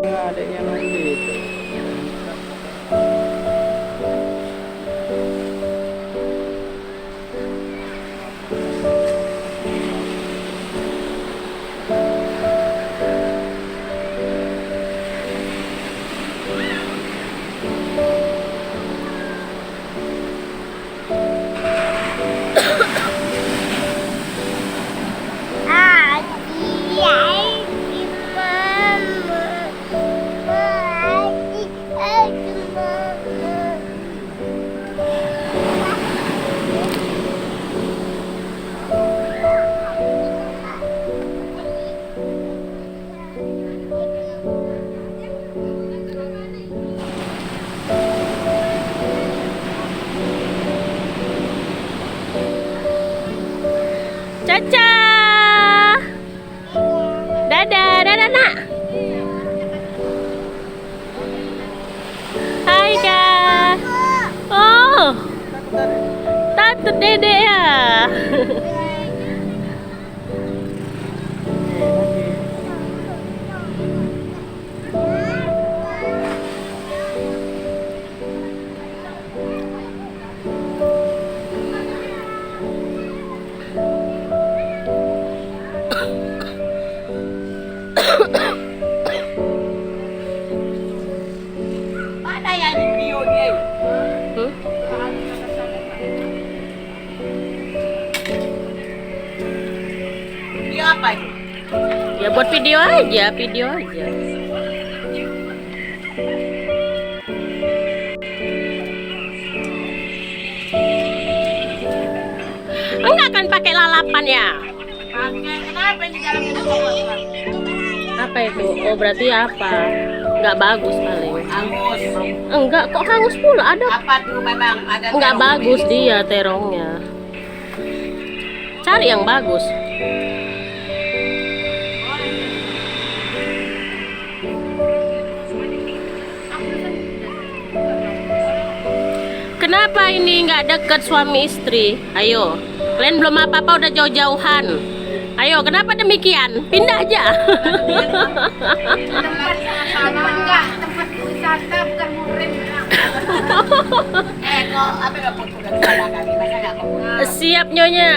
Adiknya mandi itu. Caca, dadah, dadah nak. Hai kak. Oh, tante dede ya. Mana yang di video dia? Dia apa itu? Ya buat video aja, video aja. Enggak akan pakai lalapan ya? Pakai kenapa ini dalam itu? Apa itu? Oh berarti apa? Enggak bagus paling. Angus. Enggak kok hangus pula ada. Apa tuh memang ada? Enggak terong bagus ini? dia terongnya. Cari yang bagus. Kenapa ini nggak deket suami istri? Ayo, kalian belum apa-apa udah jauh-jauhan. Ayo, kenapa demikian? Pindah aja. Tempat wisata bukan murim. Kok apa nggak foto dari sana kami? Masa nggak mau? Siap nyonya.